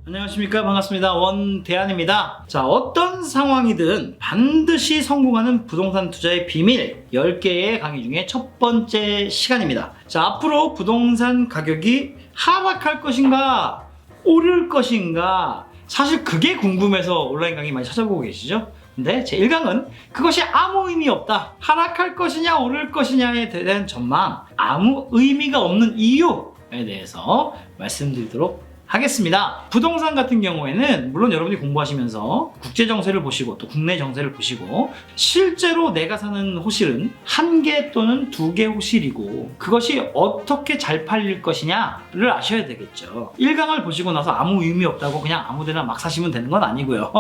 안녕하십니까, 반갑습니다. 원대한입니다. 자, 어떤 상황이든 반드시 성공하는 부동산 투자의 비밀 10개의 강의 중에 첫 번째 시간입니다. 자, 앞으로 부동산 가격이 하락할 것인가 오를 것인가, 사실 그게 궁금해서 온라인 강의 많이 찾아보고 계시죠? 근데 제 1강은 그것이 아무 의미 없다, 하락할 것이냐 오를 것이냐에 대한 전망, 아무 의미가 없는 이유에 대해서 말씀드리도록 하겠습니다. 부동산 같은 경우에는 물론 여러분이 공부하시면서 국제 정세를 보시고 또 국내 정세를 보시고 실제로 내가 사는 호실은 한 개 또는 두 개 호실이고 그것이 어떻게 잘 팔릴 것이냐를 아셔야 되겠죠. 1강을 보시고 나서 아무 의미 없다고 그냥 아무데나 막 사시면 되는 건 아니고요.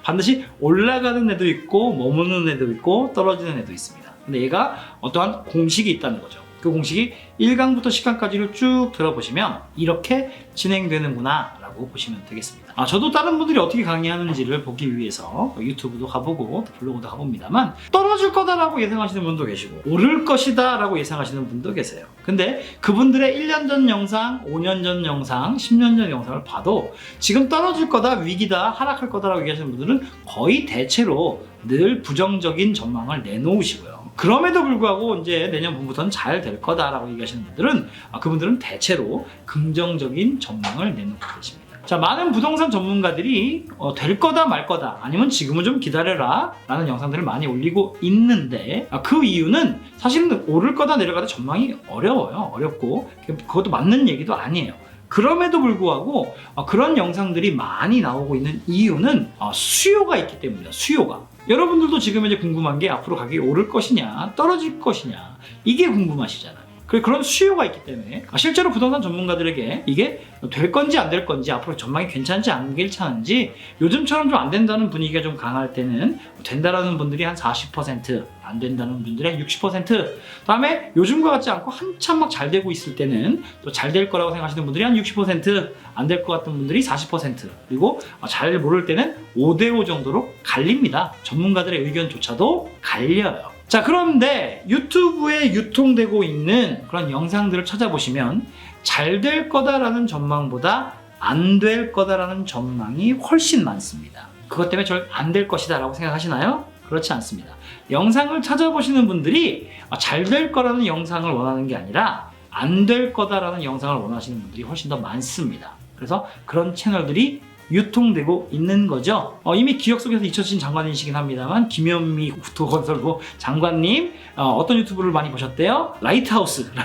반드시 올라가는 애도 있고 머무는 애도 있고 떨어지는 애도 있습니다. 근데 얘가 어떠한 공식이 있다는 거죠. 그 공식이 1강부터 10강까지를 쭉 들어보시면 이렇게 진행되는구나 라고 보시면 되겠습니다. 저도 다른 분들이 어떻게 강의하는지를 보기 위해서 유튜브도 가보고 블로그도 가봅니다만, 떨어질 거다라고 예상하시는 분도 계시고 오를 것이다 라고 예상하시는 분도 계세요. 근데 그분들의 1년 전 영상, 5년 전 영상, 10년 전 영상을 봐도 지금 떨어질 거다, 위기다, 하락할 거다라고 얘기하시는 분들은 거의 대체로 늘 부정적인 전망을 내놓으시고요. 그럼에도 불구하고 이제 내년 봄부터는 잘 될 거다라고 얘기하시는 분들은 그분들은 대체로 긍정적인 전망을 내놓고 계십니다. 자, 많은 부동산 전문가들이 될 거다 말 거다, 아니면 지금은 좀 기다려라 라는 영상들을 많이 올리고 있는데, 그 이유는 사실은 오를 거다 내릴 거다 전망이 어려워요. 어렵고 그것도 맞는 얘기도 아니에요. 그럼에도 불구하고 그런 영상들이 많이 나오고 있는 이유는 수요가 있기 때문이에요. 수요가. 여러분들도 지금 이제 궁금한 게 앞으로 가격이 오를 것이냐 떨어질 것이냐, 이게 궁금하시잖아요. 그런 수요가 있기 때문에 실제로 부동산 전문가들에게 이게 될 건지 안 될 건지, 앞으로 전망이 괜찮지 안 괜찮은지, 요즘처럼 좀 안 된다는 분위기가 좀 강할 때는 된다라는 분들이 한 40%, 안 된다는 분들이 한 60%, 다음에 요즘과 같지 않고 한참 막 잘 되고 있을 때는 또 잘 될 거라고 생각하시는 분들이 한 60%, 안 될 것 같은 분들이 40%, 그리고 잘 모를 때는 5대5 정도로 갈립니다. 전문가들의 의견조차도 갈려요. 자, 그런데 유튜브에 유통되고 있는 그런 영상들을 찾아보시면 잘 될 거다라는 전망보다 안 될 거다라는 전망이 훨씬 많습니다. 그것 때문에 저를 안 될 것이다 라고 생각하시나요? 그렇지 않습니다. 영상을 찾아보시는 분들이 잘 될 거라는 영상을 원하는 게 아니라 안 될 거다라는 영상을 원하시는 분들이 훨씬 더 많습니다. 그래서 그런 채널들이 유통되고 있는 거죠. 이미 기억 속에서 잊혀진 장관이시긴 합니다만, 김현미 국토건설부 장관님 어떤 유튜브를 많이 보셨대요? 라이트하우스라는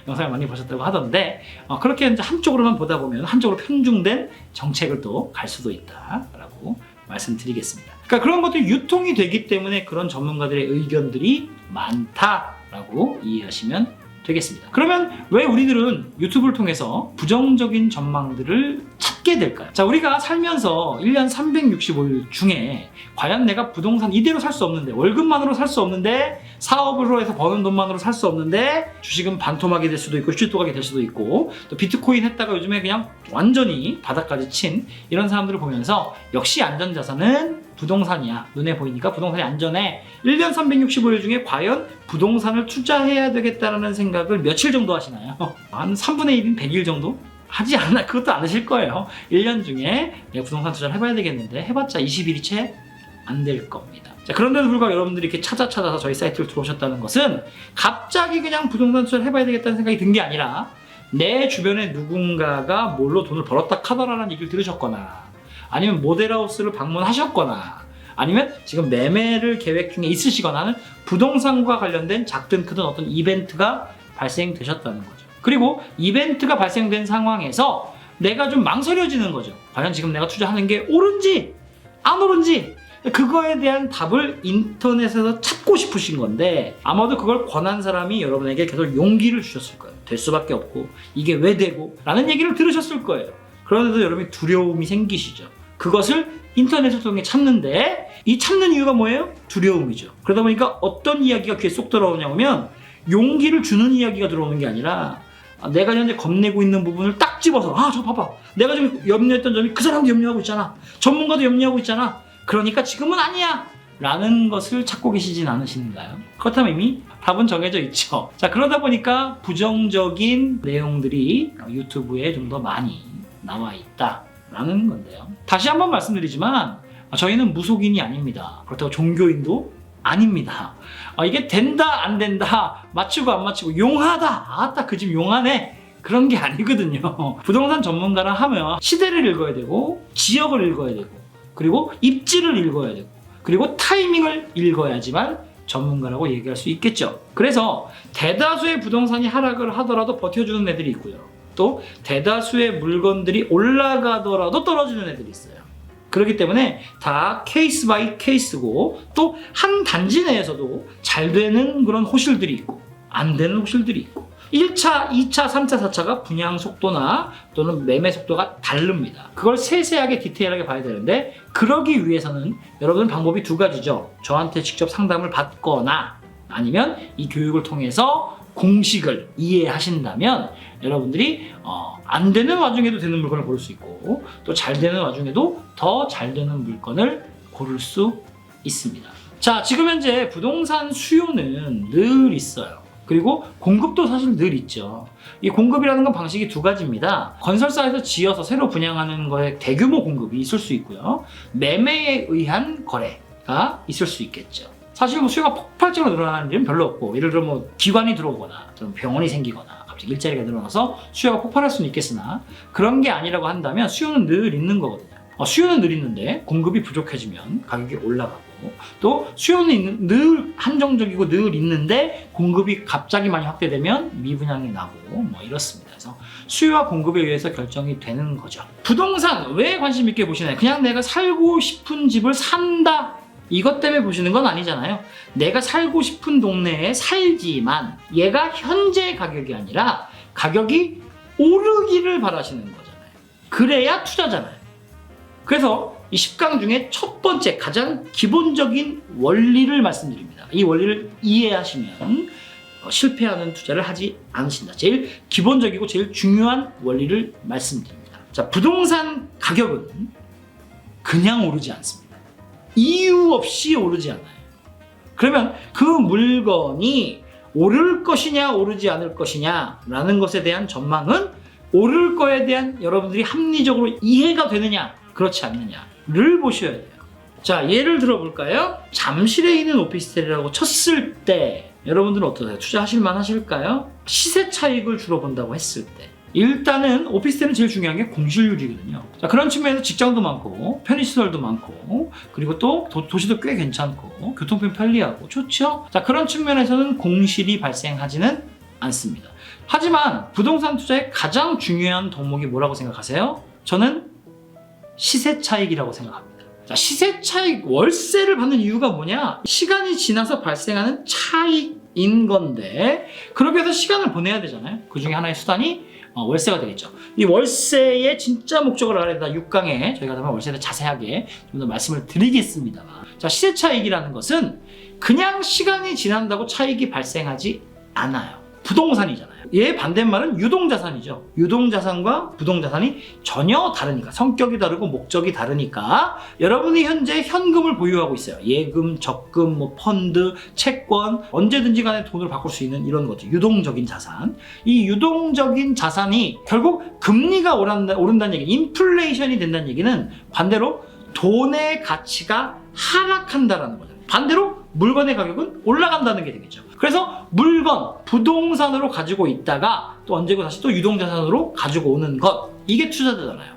영상을 많이 보셨다고 하던데, 그렇게 이제 한쪽으로만 보다 보면 한쪽으로 편중된 정책을 또 갈 수도 있다라고 말씀드리겠습니다. 그러니까 그런 것들이 유통이 되기 때문에 그런 전문가들의 의견들이 많다라고 이해하시면 되겠습니다. 그러면 왜 우리들은 유튜브를 통해서 부정적인 전망들을 찾게 될까요? 자, 우리가 살면서 1년 365일 중에 과연 내가 부동산 이대로 살 수 없는데, 월급만으로 살 수 없는데, 사업으로 해서 버는 돈만으로 살 수 없는데, 주식은 반토막이 될 수도 있고 슈또각이 될 수도 있고, 또 비트코인 했다가 요즘에 그냥 완전히 바닥까지 친 이런 사람들을 보면서 역시 안전자산은 부동산이야, 눈에 보이니까 부동산이 안전해, 1년 365일 중에 과연 부동산을 투자해야 되겠다는 생각을 며칠 정도 하시나요? 한 3분의 1인 100일 정도? 하지 않나, 그것도 안 하실 거예요. 1년 중에 내가 부동산 투자를 해봐야 되겠는데 해봤자 20일이 채 안 될 겁니다. 자, 그런데도 불구하고 여러분들이 이렇게 찾아서 저희 사이트를 들어오셨다는 것은 갑자기 그냥 부동산 투자를 해봐야 되겠다는 생각이 든 게 아니라 내 주변에 누군가가 뭘로 돈을 벌었다 카더라라는 얘기를 들으셨거나, 아니면 모델하우스를 방문하셨거나, 아니면 지금 매매를 계획 중에 있으시거나 하는 부동산과 관련된 작든 크든 어떤 이벤트가 발생되셨다는 거죠. 그리고 이벤트가 발생된 상황에서 내가 좀 망설여지는 거죠. 과연 지금 내가 투자하는 게 옳은지 안 옳은지, 그거에 대한 답을 인터넷에서 찾고 싶으신 건데, 아마도 그걸 권한 사람이 여러분에게 계속 용기를 주셨을 거예요. 될 수밖에 없고 이게 왜 되고 라는 얘기를 들으셨을 거예요. 그런데도 여러분이 두려움이 생기시죠. 그것을 인터넷을 통해 찾는데, 이 찾는 이유가 뭐예요? 두려움이죠. 그러다 보니까 어떤 이야기가 귀에 쏙 들어오냐면, 용기를 주는 이야기가 들어오는 게 아니라 내가 현재 겁내고 있는 부분을 딱 집어서, 저 봐봐, 내가 지금 염려했던 점이 그 사람도 염려하고 있잖아, 전문가도 염려하고 있잖아, 그러니까 지금은 아니야 라는 것을 찾고 계시진 않으신가요? 그렇다면 이미 답은 정해져 있죠. 자, 그러다 보니까 부정적인 내용들이 유튜브에 좀 더 많이 나와 있다 라는 건데요. 다시 한번 말씀드리지만 저희는 무속인이 아닙니다. 그렇다고 종교인도 아닙니다. 이게 된다 안 된다 맞추고 안 맞추고 용하다 아따 그 집 용하네 그런 게 아니거든요. 부동산 전문가라 하면 시대를 읽어야 되고 지역을 읽어야 되고 그리고 입지를 읽어야 되고 그리고 타이밍을 읽어야지만 전문가라고 얘기할 수 있겠죠. 그래서 대다수의 부동산이 하락을 하더라도 버텨주는 애들이 있고요. 또 대다수의 물건들이 올라가더라도 떨어지는 애들이 있어요. 그렇기 때문에 다 케이스 바이 케이스고 또 한 단지 내에서도 잘 되는 그런 호실들이 있고 안 되는 호실들이 있고 1차, 2차, 3차, 4차가 분양 속도나 또는 매매 속도가 다릅니다. 그걸 세세하게 디테일하게 봐야 되는데 그러기 위해서는 여러분 방법이 두 가지죠. 저한테 직접 상담을 받거나 아니면 이 교육을 통해서 공식을 이해하신다면 여러분들이 안 되는 와중에도 되는 물건을 고를 수 있고 또 잘 되는 와중에도 더 잘 되는 물건을 고를 수 있습니다. 자, 지금 현재 부동산 수요는 늘 있어요. 그리고 공급도 사실 늘 있죠. 이 공급이라는 건 방식이 두 가지입니다. 건설사에서 지어서 새로 분양하는 거에 대규모 공급이 있을 수 있고요. 매매에 의한 거래가 있을 수 있겠죠. 사실 뭐 수요가 폭발적으로 늘어나는 일은 별로 없고 예를 들어 뭐 기관이 들어오거나 좀 병원이 생기거나 갑자기 일자리가 늘어나서 수요가 폭발할 수는 있겠으나 그런 게 아니라고 한다면 수요는 늘 있는 거거든요. 수요는 늘 있는데 공급이 부족해지면 가격이 올라가고 또 수요는 늘 한정적이고 늘 있는데 공급이 갑자기 많이 확대되면 미분양이 나고 뭐 이렇습니다. 그래서 수요와 공급에 의해서 결정이 되는 거죠. 부동산 왜 관심 있게 보시나요? 그냥 내가 살고 싶은 집을 산다 이것 때문에 보시는 건 아니잖아요. 내가 살고 싶은 동네에 살지만 얘가 현재 가격이 아니라 가격이 오르기를 바라시는 거잖아요. 그래야 투자잖아요. 그래서 이 10강 중에 첫 번째 가장 기본적인 원리를 말씀드립니다. 이 원리를 이해하시면 실패하는 투자를 하지 않으신다. 제일 기본적이고 제일 중요한 원리를 말씀드립니다. 자, 부동산 가격은 그냥 오르지 않습니다. 이유 없이 오르지 않아요. 그러면 그 물건이 오를 것이냐 오르지 않을 것이냐 라는 것에 대한 전망은 오를 거에 대한 여러분들이 합리적으로 이해가 되느냐 그렇지 않느냐를 보셔야 돼요. 자, 예를 들어 볼까요? 잠실에 있는 오피스텔이라고 쳤을 때 여러분들은 어떠세요? 투자하실 만하실까요? 시세 차익을 주로 본다고 했을 때 일단은 오피스텔은 제일 중요한 게 공실률이거든요. 자, 그런 측면에서 직장도 많고 편의시설도 많고 그리고 또 도시도 꽤 괜찮고 교통편 편리하고 좋죠? 자, 그런 측면에서는 공실이 발생하지는 않습니다. 하지만 부동산 투자의 가장 중요한 덕목이 뭐라고 생각하세요? 저는 시세 차익이라고 생각합니다. 자, 시세 차익, 월세를 받는 이유가 뭐냐? 시간이 지나서 발생하는 차익인 건데 그렇게 해서 시간을 보내야 되잖아요. 그 중에 하나의 수단이 월세가 되겠죠. 이 월세의 진짜 목적을 알아야 된다. 6강에 저희가 다음에 월세에 자세하게 좀 더 말씀을 드리겠습니다만 자, 시세 차익이라는 것은 그냥 시간이 지난다고 차익이 발생하지 않아요. 부동산이잖아요. 얘 반대말은 유동자산이죠. 유동자산과 부동자산이 전혀 다르니까 성격이 다르고 목적이 다르니까 여러분이 현재 현금을 보유하고 있어요. 예금, 적금, 뭐 펀드, 채권 언제든지 간에 돈을 바꿀 수 있는 이런 것들 유동적인 자산. 이 유동적인 자산이 결국 금리가 오른다는 얘기, 인플레이션이 된다는 얘기는 반대로 돈의 가치가 하락한다라는 거죠. 반대로 물건의 가격은 올라간다는 게 되겠죠. 그래서 물건, 부동산으로 가지고 있다가 또 언제고 다시 또 유동자산으로 가지고 오는 것 이게 투자잖아요.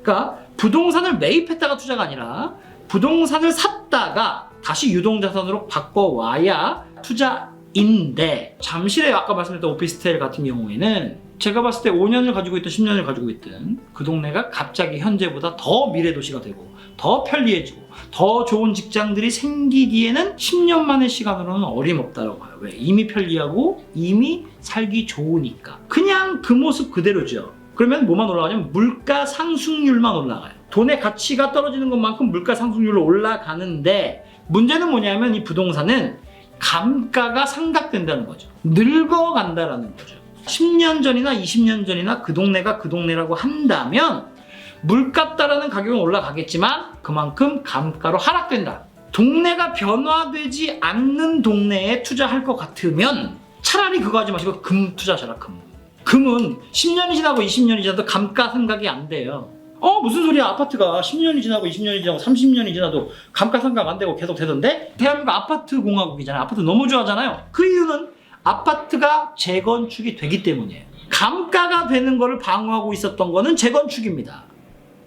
그러니까 부동산을 매입했다가 투자가 아니라 부동산을 샀다가 다시 유동자산으로 바꿔와야 투자인데 잠실에 아까 말씀드렸던 오피스텔 같은 경우에는 제가 봤을 때 5년을 가지고 있든 10년을 가지고 있든 그 동네가 갑자기 현재보다 더 미래도시가 되고 더 편리해지고 더 좋은 직장들이 생기기에는 10년 만의 시간으로는 어림없다라고 봐요. 왜? 이미 편리하고 이미 살기 좋으니까. 그냥 그 모습 그대로죠. 그러면 뭐만 올라가냐면 물가 상승률만 올라가요. 돈의 가치가 떨어지는 것만큼 물가 상승률로 올라가는데 문제는 뭐냐면 이 부동산은 감가가 상각된다는 거죠. 늙어간다라는 거죠. 10년 전이나 20년 전이나 그 동네가 그 동네라고 한다면 물가 따라는 가격은 올라가겠지만 그만큼 감가로 하락된다. 동네가 변화되지 않는 동네에 투자할 것 같으면 차라리 그거 하지 마시고 금 투자하셔라. 금은 10년이 지나고 20년이 지나도 감가 생각이 안 돼요. 무슨 소리야. 아파트가 10년이 지나고 20년이 지나고 30년이 지나도 감가상각 안 되고 계속 되던데? 대한민국 아파트 공화국이잖아요. 아파트 너무 좋아하잖아요. 그 이유는 아파트가 재건축이 되기 때문이에요. 감가가 되는 거를 방어하고 있었던 거는 재건축입니다.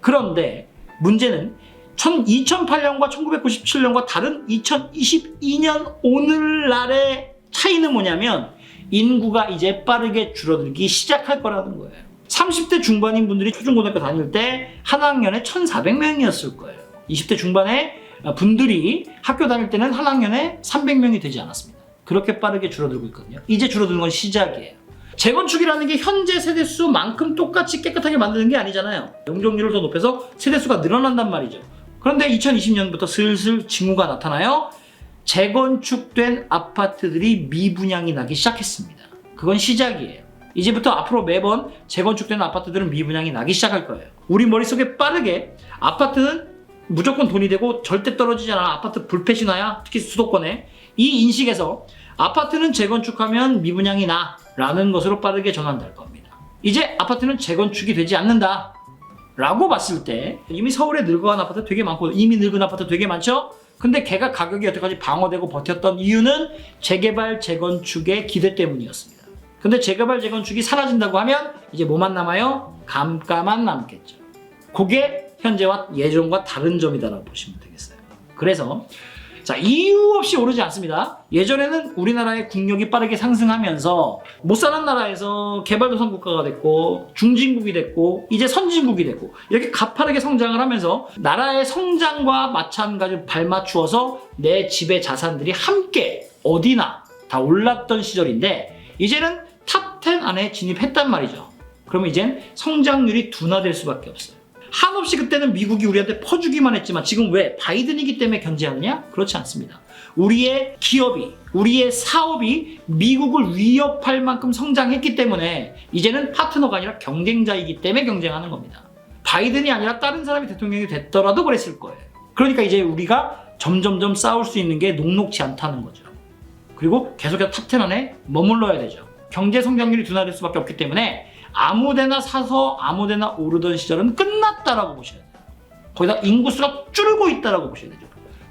그런데 문제는 2008년과 1997년과 다른 2022년 오늘날의 차이는 뭐냐면 인구가 이제 빠르게 줄어들기 시작할 거라는 거예요. 30대 중반인 분들이 초중고등학교 다닐 때 한 학년에 1,400명이었을 거예요. 20대 중반의 분들이 학교 다닐 때는 한 학년에 300명이 되지 않았습니다. 그렇게 빠르게 줄어들고 있거든요. 이제 줄어드는 건 시작이에요. 재건축이라는 게 현재 세대수만큼 똑같이 깨끗하게 만드는 게 아니잖아요. 용적률을 더 높여서 세대수가 늘어난단 말이죠. 그런데 2020년부터 슬슬 징후가 나타나요. 재건축된 아파트들이 미분양이 나기 시작했습니다. 그건 시작이에요. 이제부터 앞으로 매번 재건축된 아파트들은 미분양이 나기 시작할 거예요. 우리 머릿속에 빠르게 아파트는 무조건 돈이 되고 절대 떨어지지 않아. 아파트 불패신화야. 특히 수도권에. 이 인식에서 아파트는 재건축하면 미분양이 나 라는 것으로 빠르게 전환될 겁니다. 이제 아파트는 재건축이 되지 않는다 라고 봤을 때 이미 서울에 늙어간 아파트 되게 많고 이미 늙은 아파트 되게 많죠? 근데 걔가 가격이 여태까지 방어되고 버텼던 이유는 재개발 재건축의 기대 때문이었습니다. 근데 재개발 재건축이 사라진다고 하면 이제 뭐만 남아요? 감가만 남겠죠. 그게 현재와 예전과 다른 점이다라고 보시면 되겠어요. 그래서 자, 이유 없이 오르지 않습니다. 예전에는 우리나라의 국력이 빠르게 상승하면서 못 사는 나라에서 개발도상 국가가 됐고 중진국이 됐고 이제 선진국이 됐고 이렇게 가파르게 성장을 하면서 나라의 성장과 마찬가지로 발맞추어서 내 집의 자산들이 함께 어디나 다 올랐던 시절인데 이제는 탑 10 안에 진입했단 말이죠. 그러면 이젠 성장률이 둔화될 수밖에 없어요. 한없이 그때는 미국이 우리한테 퍼주기만 했지만 지금 왜 바이든이기 때문에 견제하느냐? 그렇지 않습니다. 우리의 기업이, 우리의 사업이 미국을 위협할 만큼 성장했기 때문에 이제는 파트너가 아니라 경쟁자이기 때문에 경쟁하는 겁니다. 바이든이 아니라 다른 사람이 대통령이 됐더라도 그랬을 거예요. 그러니까 이제 우리가 점점점 싸울 수 있는 게 녹록지 않다는 거죠. 그리고 계속해서 탑 10 안에 머물러야 되죠. 경제 성장률이 둔화될 수밖에 없기 때문에 아무데나 사서 아무데나 오르던 시절은 끝났다라고 보셔야 돼요. 거기다 인구수가 줄고 있다라고 보셔야 되죠.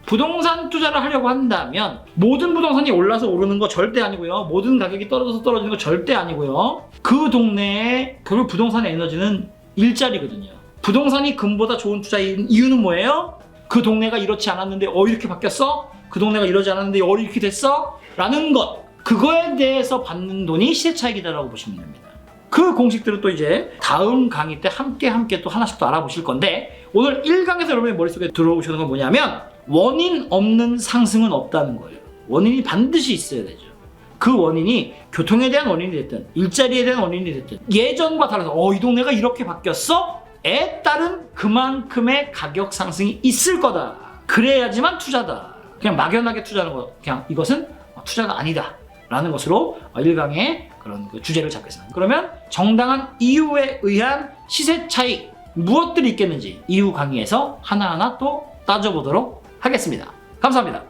부동산 투자를 하려고 한다면 모든 부동산이 올라서 오르는 거 절대 아니고요. 모든 가격이 떨어져서 떨어지는 거 절대 아니고요. 그 동네에 결국 부동산의 에너지는 일자리거든요. 부동산이 금보다 좋은 투자인 이유는 뭐예요? 그 동네가 이렇지 않았는데 이렇게 바뀌었어? 그 동네가 이러지 않았는데 이렇게 됐어? 라는 것. 그거에 대해서 받는 돈이 시세 차익이다라고 보시면 됩니다. 그 공식들은 또 이제 다음 강의 때 함께 또 하나씩 또 알아보실 건데 오늘 1강에서 여러분의 머릿속에 들어오시는 건 뭐냐면 원인 없는 상승은 없다는 거예요. 원인이 반드시 있어야 되죠. 그 원인이 교통에 대한 원인이 됐든 일자리에 대한 원인이 됐든 예전과 달라서 이 동네가 이렇게 바뀌었어? 에 따른 그만큼의 가격 상승이 있을 거다. 그래야지만 투자다. 그냥 막연하게 투자하는 거 그냥 이것은 투자가 아니다 라는 것으로 1강의 그런 주제를 잡겠습니다. 그러면 정당한 이유에 의한 시세 차익 무엇들이 있겠는지 이후 강의에서 하나하나 또 따져보도록 하겠습니다. 감사합니다.